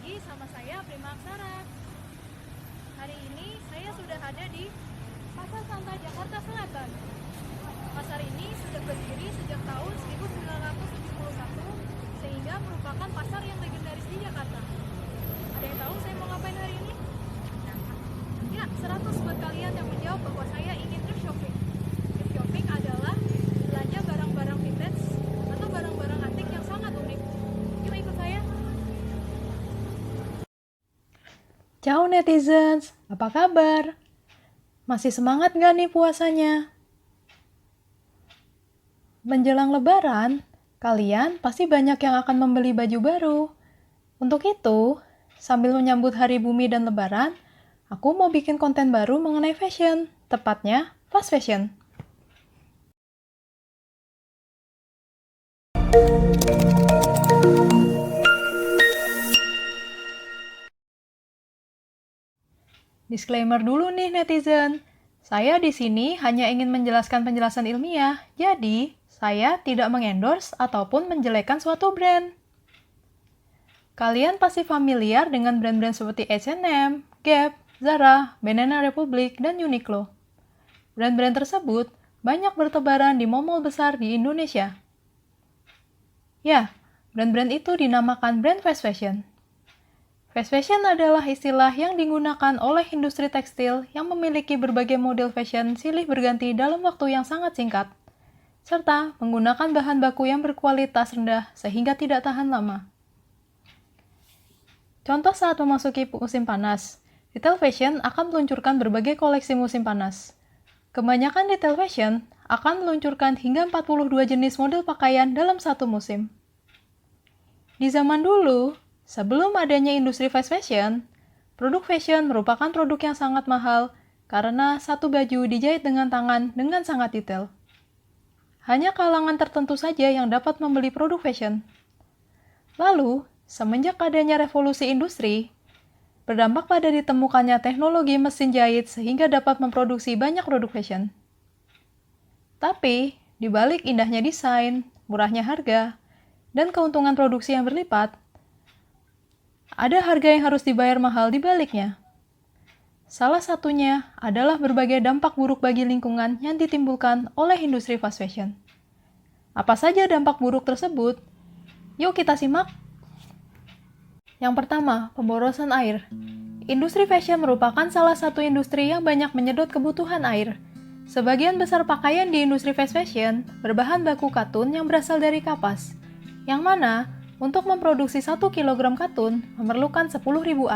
lagi sama saya Prima Aksara. Hari ini saya sudah ada di Pasar Santa Jakarta Selatan. Pasar ini sudah berdiri sejak tahun 1971 sehingga merupakan pasar yang legendaris di Jakarta. Ada yang tahu saya mau ngapain hari ini? Ya, 100 buat kalian yang menjawab bahwa saya ingin thrift shopping. Thrift shopping adalah belanja barang-barang vintage atau barang-barang antik yang sangat unik. Yuk ikut saya. Ciao netizens, apa kabar? Masih semangat gak nih puasanya? Menjelang lebaran, kalian pasti banyak yang akan membeli baju baru. Untuk itu, sambil menyambut Hari Bumi dan Lebaran, aku mau bikin konten baru mengenai fashion, tepatnya fast fashion. Disclaimer dulu nih netizen, saya di sini hanya ingin menjelaskan penjelasan ilmiah, jadi saya tidak mengendorse ataupun menjelekkan suatu brand. Kalian pasti familiar dengan brand-brand seperti H&M, Gap, Zara, Banana Republic, dan Uniqlo. Brand-brand tersebut banyak bertebaran di mall-mall besar di Indonesia. Ya, brand-brand itu dinamakan brand fast fashion. Fast fashion adalah istilah yang digunakan oleh industri tekstil yang memiliki berbagai model fashion silih berganti dalam waktu yang sangat singkat, serta menggunakan bahan baku yang berkualitas rendah sehingga tidak tahan lama. Contoh saat memasuki musim panas, retail fashion akan meluncurkan berbagai koleksi musim panas. Kebanyakan retail fashion akan meluncurkan hingga 42 jenis model pakaian dalam satu musim. Di zaman dulu, sebelum adanya industri fast fashion, produk fashion merupakan produk yang sangat mahal karena satu baju dijahit dengan tangan dengan sangat detail. Hanya kalangan tertentu saja yang dapat membeli produk fashion. Lalu, semenjak adanya revolusi industri, berdampak pada ditemukannya teknologi mesin jahit sehingga dapat memproduksi banyak produk fashion. Tapi, di balik indahnya desain, murahnya harga, dan keuntungan produksi yang berlipat, ada harga yang harus dibayar mahal di baliknya. Salah satunya adalah berbagai dampak buruk bagi lingkungan yang ditimbulkan oleh industri fast fashion. Apa saja dampak buruk tersebut? Yuk kita simak. Yang pertama, pemborosan air. Industri fashion merupakan salah satu industri yang banyak menyedot kebutuhan air. Sebagian besar pakaian di industri fast fashion berbahan baku katun yang berasal dari kapas, yang mana untuk memproduksi 1 kg katun memerlukan 10.000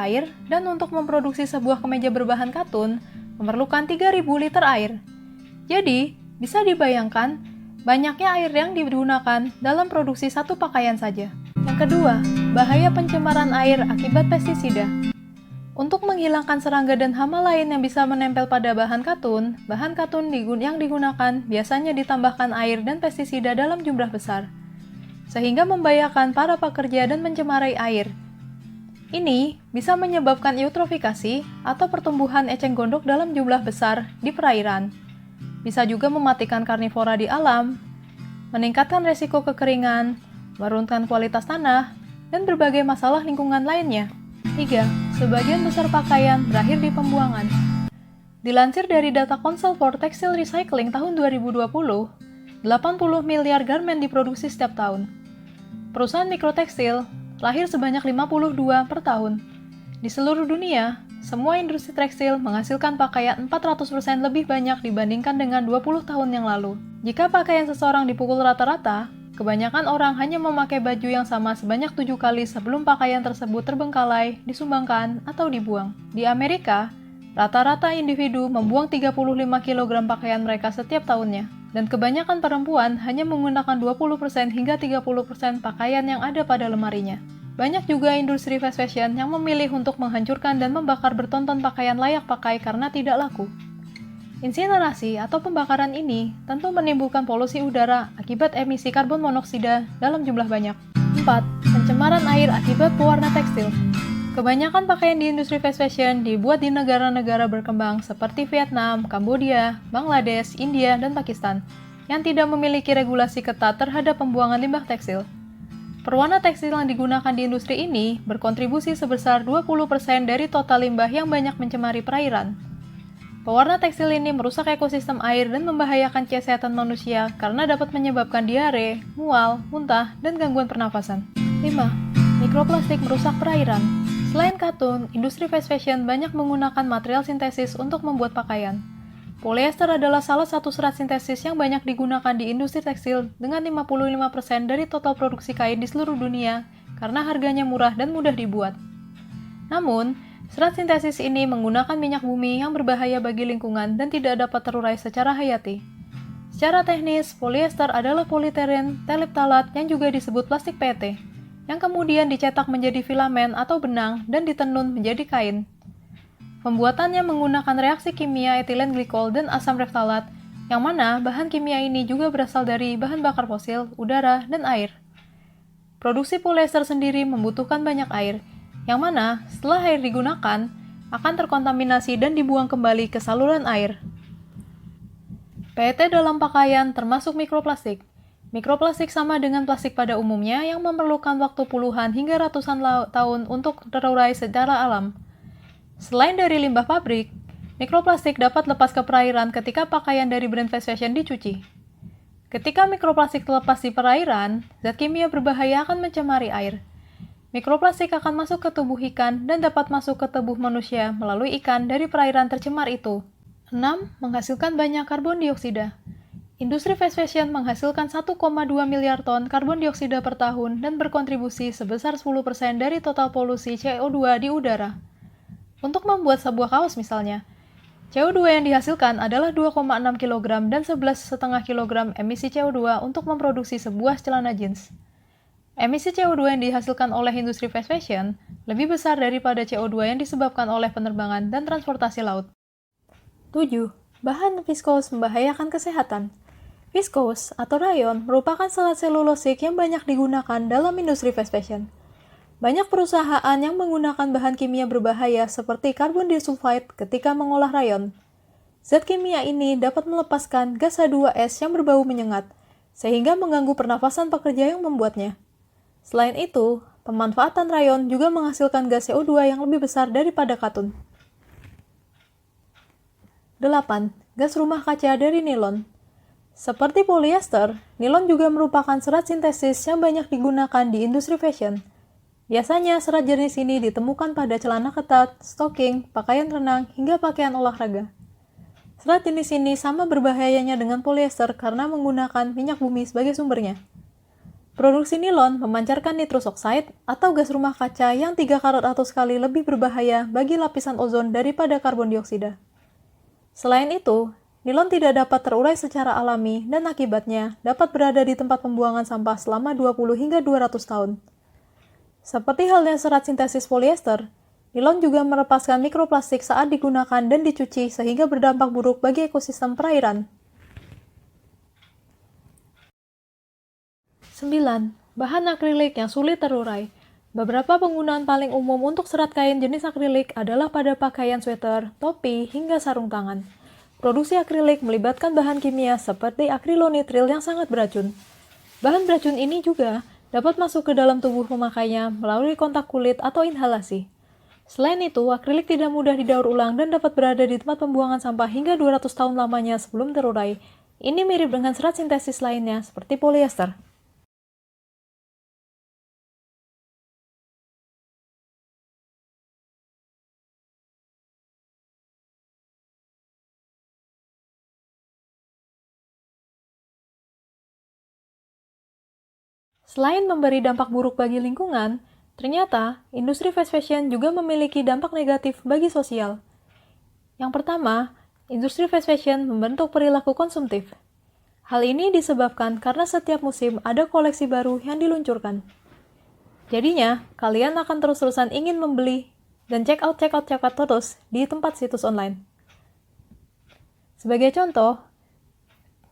air dan untuk memproduksi sebuah kemeja berbahan katun memerlukan 3.000 liter air. Jadi, bisa dibayangkan banyaknya air yang digunakan dalam produksi satu pakaian saja. Yang kedua, bahaya pencemaran air akibat pestisida. Untuk menghilangkan serangga dan hama lain yang bisa menempel pada bahan katun yang digunakan biasanya ditambahkan air dan pestisida dalam jumlah besar, sehingga membahayakan para pekerja dan mencemari air. Ini bisa menyebabkan eutrofikasi atau pertumbuhan eceng gondok dalam jumlah besar di perairan. Bisa juga mematikan karnivora di alam, meningkatkan resiko kekeringan, menurunkan kualitas tanah, dan berbagai masalah lingkungan lainnya. 3. Sebagian besar pakaian berakhir di pembuangan. Dilansir dari data Council for Textile Recycling tahun 2020, 80 miliar garmen diproduksi setiap tahun. Perusahaan mikrotekstil lahir sebanyak 52 per tahun. Di seluruh dunia, semua industri tekstil menghasilkan pakaian 400% lebih banyak dibandingkan dengan 20 tahun yang lalu. Jika pakaian seseorang dipukul rata-rata, kebanyakan orang hanya memakai baju yang sama sebanyak 7 kali sebelum pakaian tersebut terbengkalai, disumbangkan, atau dibuang. Di Amerika, rata-rata individu membuang 35 kg pakaian mereka setiap tahunnya. Dan kebanyakan perempuan hanya menggunakan 20% hingga 30% pakaian yang ada pada lemarinya. Banyak juga industri fast fashion yang memilih untuk menghancurkan dan membakar bertonton pakaian layak pakai karena tidak laku. Insinerasi atau pembakaran ini tentu menimbulkan polusi udara akibat emisi karbon monoksida dalam jumlah banyak. 4. Pencemaran air akibat pewarna tekstil. Kebanyakan pakaian di industri fast fashion dibuat di negara-negara berkembang seperti Vietnam, Kambodia, Bangladesh, India, dan Pakistan, yang tidak memiliki regulasi ketat terhadap pembuangan limbah tekstil. Perwarna tekstil yang digunakan di industri ini berkontribusi sebesar 20% dari total limbah yang banyak mencemari perairan. Pewarna tekstil ini merusak ekosistem air dan membahayakan kesehatan manusia karena dapat menyebabkan diare, mual, muntah, dan gangguan pernafasan. 5. Mikroplastik merusak perairan. Selain katun, industri fast fashion banyak menggunakan material sintesis untuk membuat pakaian. Polyester adalah salah satu serat sintesis yang banyak digunakan di industri tekstil dengan 55% dari total produksi kain di seluruh dunia karena harganya murah dan mudah dibuat. Namun, serat sintesis ini menggunakan minyak bumi yang berbahaya bagi lingkungan dan tidak dapat terurai secara hayati. Secara teknis, polyester adalah polystyrene terephthalate yang juga disebut plastik PET, yang kemudian dicetak menjadi filamen atau benang dan ditenun menjadi kain. Pembuatannya menggunakan reaksi kimia etilen glikol dan asam ftalate, yang mana bahan kimia ini juga berasal dari bahan bakar fosil, udara, dan air. Produksi polyester sendiri membutuhkan banyak air, yang mana setelah air digunakan, akan terkontaminasi dan dibuang kembali ke saluran air. PET dalam pakaian termasuk mikroplastik. Mikroplastik sama dengan plastik pada umumnya yang memerlukan waktu puluhan hingga ratusan tahun untuk terurai secara alam. Selain dari limbah pabrik, mikroplastik dapat lepas ke perairan ketika pakaian dari brand fast fashion dicuci. Ketika mikroplastik terlepas di perairan, zat kimia berbahaya akan mencemari air. Mikroplastik akan masuk ke tubuh ikan dan dapat masuk ke tubuh manusia melalui ikan dari perairan tercemar itu. 6. Menghasilkan banyak karbon dioksida. Industri fast fashion menghasilkan 1,2 miliar ton karbon dioksida per tahun dan berkontribusi sebesar 10% dari total polusi CO2 di udara. Untuk membuat sebuah kaos misalnya, CO2 yang dihasilkan adalah 2,6 kg dan 11,5 kg emisi CO2 untuk memproduksi sebuah celana jeans. Emisi CO2 yang dihasilkan oleh industri fast fashion lebih besar daripada CO2 yang disebabkan oleh penerbangan dan transportasi laut. 7. Bahan viskos membahayakan kesehatan. Viskos atau rayon merupakan serat selulosik yang banyak digunakan dalam industri fast fashion. Banyak perusahaan yang menggunakan bahan kimia berbahaya seperti karbon disulfide ketika mengolah rayon. Zat kimia ini dapat melepaskan gas H2S yang berbau menyengat, sehingga mengganggu pernafasan pekerja yang membuatnya. Selain itu, pemanfaatan rayon juga menghasilkan gas CO2 yang lebih besar daripada katun. 8. Gas rumah kaca dari nilon. Seperti polyester, nilon juga merupakan serat sintesis yang banyak digunakan di industri fashion. Biasanya serat jenis ini ditemukan pada celana ketat, stocking, pakaian renang, hingga pakaian olahraga. Serat jenis ini sama berbahayanya dengan polyester karena menggunakan minyak bumi sebagai sumbernya. Produksi nilon memancarkan nitrous oxide atau gas rumah kaca yang 3 kali lebih berbahaya bagi lapisan ozon daripada karbon dioksida. Selain itu, nilon tidak dapat terurai secara alami dan akibatnya dapat berada di tempat pembuangan sampah selama 20 hingga 200 tahun. Seperti halnya serat sintesis polyester, nilon juga melepaskan mikroplastik saat digunakan dan dicuci sehingga berdampak buruk bagi ekosistem perairan. 9. Bahan akrilik yang sulit terurai. Beberapa penggunaan paling umum untuk serat kain jenis akrilik adalah pada pakaian sweater, topi, hingga sarung tangan. Produksi akrilik melibatkan bahan kimia seperti akrilonitril yang sangat beracun. Bahan beracun ini juga dapat masuk ke dalam tubuh pemakainya melalui kontak kulit atau inhalasi. Selain itu, akrilik tidak mudah didaur ulang dan dapat berada di tempat pembuangan sampah hingga 200 tahun lamanya sebelum terurai. Ini mirip dengan serat sintesis lainnya seperti polyester. Selain memberi dampak buruk bagi lingkungan, ternyata industri fast fashion juga memiliki dampak negatif bagi sosial. Yang pertama, industri fast fashion membentuk perilaku konsumtif. Hal ini disebabkan karena setiap musim ada koleksi baru yang diluncurkan. Jadinya, kalian akan terus-terusan ingin membeli dan check out terus di tempat situs online. Sebagai contoh,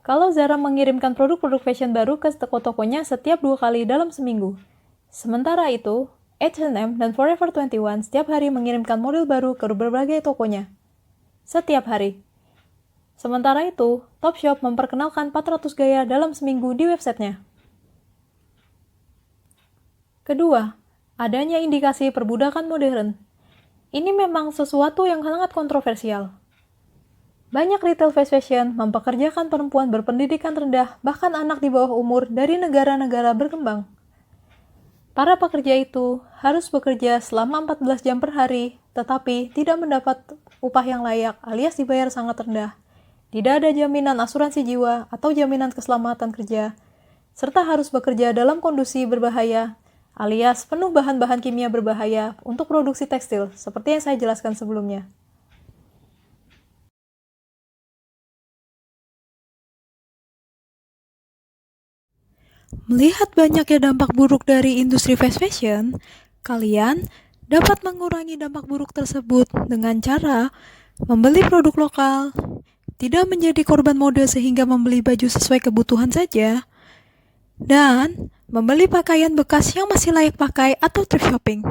kalau Zara mengirimkan produk-produk fashion baru ke toko-tokonya setiap 2 kali dalam seminggu. Sementara itu, H&M dan Forever 21 setiap hari mengirimkan model baru ke berbagai tokonya. Setiap hari. Sementara itu, Topshop memperkenalkan 400 gaya dalam seminggu di websitenya. Kedua, adanya indikasi perbudakan modern. Ini memang sesuatu yang sangat kontroversial. Banyak retail fast fashion mempekerjakan perempuan berpendidikan rendah, bahkan anak di bawah umur dari negara-negara berkembang. Para pekerja itu harus bekerja selama 14 jam per hari, tetapi tidak mendapat upah yang layak alias dibayar sangat rendah. Tidak ada jaminan asuransi jiwa atau jaminan keselamatan kerja, serta harus bekerja dalam kondisi berbahaya alias penuh bahan-bahan kimia berbahaya untuk produksi tekstil, seperti yang saya jelaskan sebelumnya. Melihat banyaknya dampak buruk dari industri fast fashion, kalian dapat mengurangi dampak buruk tersebut dengan cara membeli produk lokal, tidak menjadi korban mode sehingga membeli baju sesuai kebutuhan saja, dan membeli pakaian bekas yang masih layak pakai atau thrift shopping.